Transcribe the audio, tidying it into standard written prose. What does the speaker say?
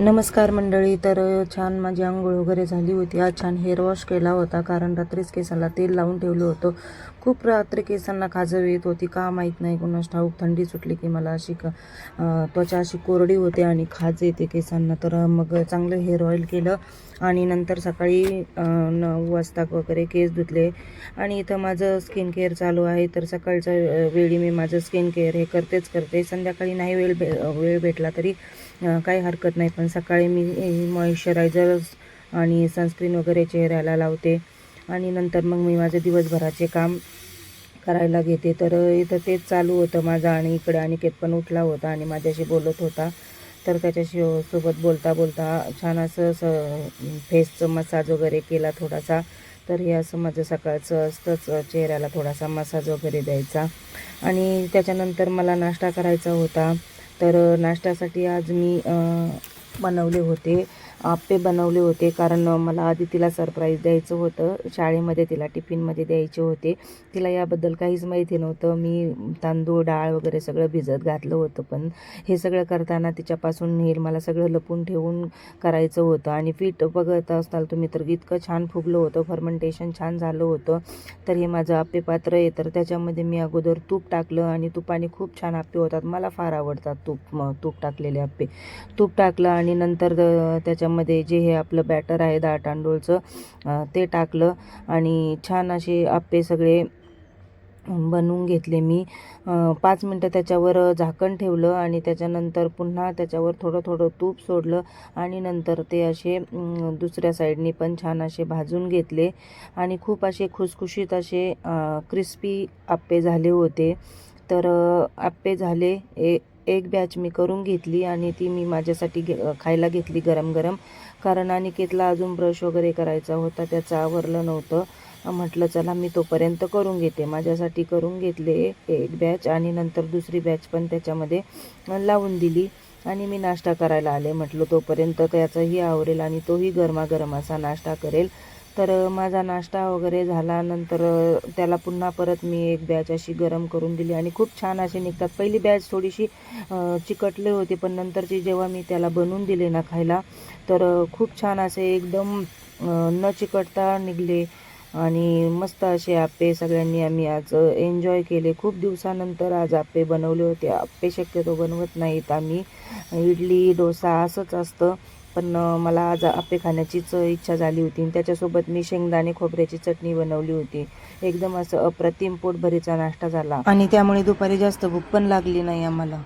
नमस्कार मंडळी. तर छान माझी अंघोळ वगैरे झाली होती. आज छान हेअर वॉश केला होता, कारण रात्रीच केसाला तेल लावून ठेवलं होतं. खूप रात्री केसांना खाजव येत होती, का माहीत नाही, कोणास ठाऊक. थंडी सुटली की मला अशी त्वचा अशी कोरडी होते आणि खाज येते केसांना. तर मग चांगलं हेअर ऑइल केलं आणि नंतर सकाळी 9 वाजता वगैरे केस धुतले. आणि इथं माझं स्किन केअर चालू आहे. तर सकाळच्या वेळी मी माझं स्किन केअर हे करते. संध्याकाळी नाही वेळ भेटला तरी काही हरकत नाही, पण सकाळी मी मॉइश्चरायझर आणि सनस्क्रीन वगैरे चेहऱ्याला लावते आणि नंतर मग मी माझे दिवसभराचे काम करायला घेते. तर इथं तेच चालू होतं माझं. आणि इकडे अनिकेत पण उठला होता आणि माझ्याशी बोलत होता. तर त्याच्याशी सोबत बोलता छान असं फेसचं मसाज वगैरे केला थोडासा. तर हे असं माझं सकाळचं असतंच, चेहऱ्याला थोडासा मसाज वगैरे द्यायचा. आणि त्याच्यानंतर मला नाश्ता करायचा होता. तर नाश्त्यासाठी आज मी आप्पे बनवले होते, कारण मला आधी तिला सरप्राईज द्यायचं होतं. शाळेमध्ये तिला टिफिनमध्ये द्यायचे होते. तिला याबद्दल काहीच माहिती नव्हतं. मी तांदूळ डाळ वगैरे सगळं भिजत घातलं होतं, पण हे सगळं करताना तिच्यापासून मला सगळं लपून ठेवून करायचं होतं. आणि पीठ बघत असाल तुम्ही तर इतकं छान फुगलं होतं, फर्मेंटेशन छान झालं होतं. तर हे माझं आप्पे पात्र आहे. तर त्याच्यामध्ये मी अगोदर तूप टाकलं आणि तुपाने खूप छान आप्पे होतात. मला फार आवडतात तूप टाकलेले आप्पे. तूप टाकलं आणि नंतर त्याच्यामध्ये जे हे आपलं बॅटर आहे डाळ तांदूळचं ते टाकलं आणि छान असे आप्पे सगळे बनवून घेतले मी. 5 मिनटं त्याच्यावर झाकण ठेवलं आणि त्याच्यानंतर पुन्हा त्याच्यावर थोडं तूप सोडलं आणि नंतर ते असे दुसऱ्या साईडनी पण छान असे भाजून घेतले आणि खूप असे खुसखुशीत असे क्रिस्पी आप्पे झाले होते. तर आप्पे झाले. एक बॅच मी करून घेतली आणि ती मी माझ्यासाठी खायला घेतली गरम गरम, कारण अनिकेतला अजून ब्रश वगैरे करायचा होता, त्याचं आवरलं नव्हतं. म्हटलं चला मी तोपर्यंत करून घेते. माझ्यासाठी करून घेतले एक बॅच आणि नंतर दुसरी बॅच पण त्याच्यामध्ये लावून दिली आणि मी नाश्ता करायला आले. म्हटलं तोपर्यंत त्याचंही आवरेल आणि तोही गरमागरम असा नाश्ता करेल. तर माझा नाश्ता वगैरे झाल्यानंतर त्याला पुन्हा परत मी एक बॅच अशी गरम करून दिली आणि खूप छान असे निघतात. पहिली बॅच थोडीशी चिकटले होते, पण नंतरची जेव्हा मी त्याला बनवून दिले ना खायला, तर खूप छान असे एकदम न चिकटता निघले आणि मस्त असे आप्पे सगळ्यांनी आम्ही आज एन्जॉय केले. खूप दिवसानंतर आज आप्पे बनवले होते. आप्पे शक्यतो बनवत नाहीत आम्ही, इडली डोसा असंच असतं, पण मला आज आप्पे खाण्याचीच इच्छा झाली होती. त्याच्यासोबत मी शेंगदाणे खोबऱ्याची चटणी बनवली होती. एकदम असं अप्रतिम पोटभरीचा नाश्ता झाला आणि त्यामुळे दुपारी जास्त भूक पण लागली नाही आम्हाला.